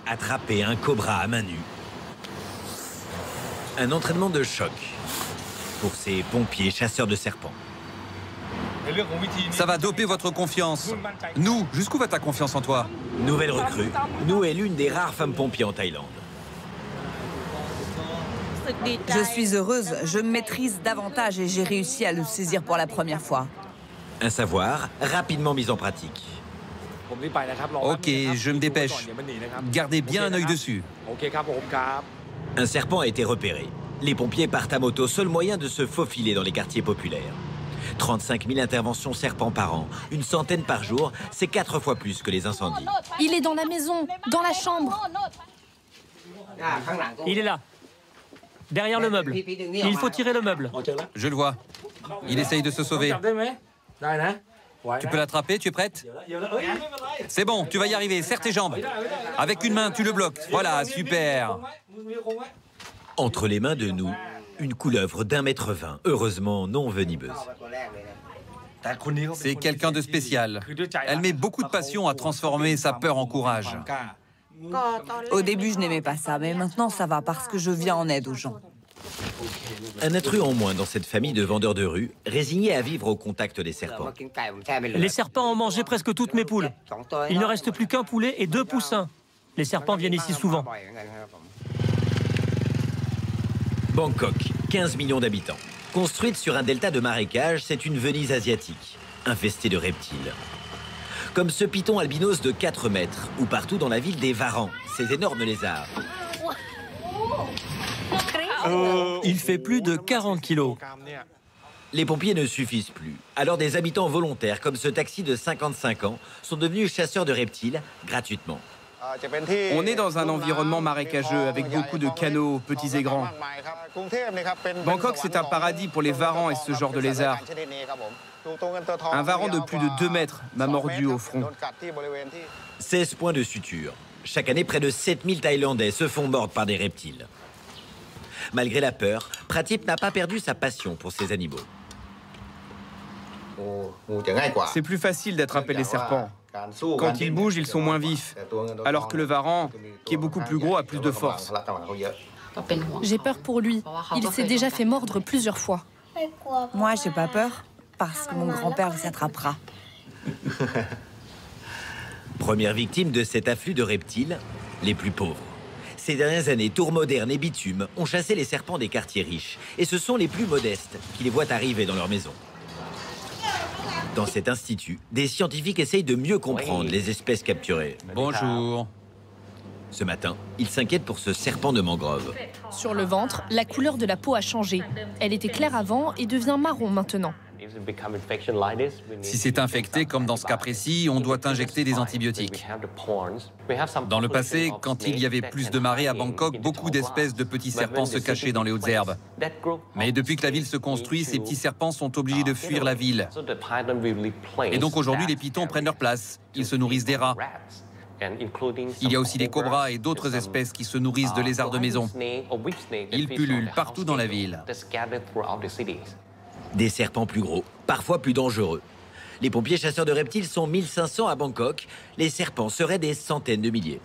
Attraper un cobra à main nue. Un entraînement de choc pour ces pompiers chasseurs de serpents. Ça va doper votre confiance. Nous, jusqu'où va ta confiance en toi? Nouvelle recrue, nous est l'une des rares femmes pompiers en Thaïlande. Je suis heureuse, je maîtrise davantage et j'ai réussi à le saisir pour la première fois. Un savoir rapidement mis en pratique. Ok, je me dépêche. Gardez bien un œil dessus. Un serpent a été repéré. Les pompiers partent à moto, seul moyen de se faufiler dans les quartiers populaires. 35 000 interventions serpents par an, une centaine par jour, c'est 4 fois plus que les incendies. Il est dans la maison, dans la chambre. Il est là, derrière le meuble. Il faut tirer le meuble. Je le vois. Il essaye de se sauver. Tu peux l'attraper, tu es prête? C'est bon, tu vas y arriver, serre tes jambes. Avec une main, tu le bloques. Voilà, super. Entre les mains de nous, une couleuvre d'1,20 m, heureusement non venimeuse. C'est quelqu'un de spécial. Elle met beaucoup de passion à transformer sa peur en courage. Au début, je n'aimais pas ça, mais maintenant, ça va parce que je viens en aide aux gens. Un intrus en moins dans cette famille de vendeurs de rue, résignés à vivre au contact des serpents. Les serpents ont mangé presque toutes mes poules. Il ne reste plus qu'un poulet et 2 poussins. Les serpents viennent ici souvent. Bangkok, 15 millions d'habitants. Construite sur un delta de marécages, c'est une Venise asiatique, infestée de reptiles. Comme ce python albinos de 4 mètres, ou partout dans la ville des varans, ces énormes lézards. Il fait plus de 40 kilos. Les pompiers ne suffisent plus. Alors des habitants volontaires, comme ce taxi de 55 ans, sont devenus chasseurs de reptiles gratuitement. On est dans un environnement marécageux avec beaucoup de canaux, petits et grands. Bangkok, c'est un paradis pour les varans et ce genre de lézards. Un varan de plus de 2 mètres m'a mordu au front. 16 points de suture. Chaque année, près de 7000 Thaïlandais se font mordre par des reptiles. Malgré la peur, Pratip n'a pas perdu sa passion pour ces animaux. C'est plus facile d'attraper les serpents. Quand ils bougent, ils sont moins vifs. Alors que le varan, qui est beaucoup plus gros, a plus de force. J'ai peur pour lui. Il s'est déjà fait mordre plusieurs fois. Moi, j'ai pas peur, parce que mon grand-père s'attrapera. Première victime de cet afflux de reptiles, les plus pauvres. Ces dernières années, tours modernes et bitume ont chassé les serpents des quartiers riches. Et ce sont les plus modestes qui les voient arriver dans leur maison. Dans cet institut, des scientifiques essayent de mieux comprendre les espèces capturées. Bonjour. Ce matin, ils s'inquiètent pour ce serpent de mangrove. Sur le ventre, la couleur de la peau a changé. Elle était claire avant et devient marron maintenant. Si c'est infecté, comme dans ce cas précis, on doit injecter des antibiotiques. Dans le passé, quand il y avait plus de marées à Bangkok, beaucoup d'espèces de petits serpents se cachaient dans les hautes herbes. Mais depuis que la ville se construit, ces petits serpents sont obligés de fuir la ville. Et donc aujourd'hui, les pythons prennent leur place. Ils se nourrissent des rats. Il y a aussi des cobras et d'autres espèces qui se nourrissent de lézards de maison. Ils pullulent partout dans la ville. Des serpents plus gros, parfois plus dangereux. Les pompiers chasseurs de reptiles sont 1500 à Bangkok. Les serpents seraient des centaines de milliers.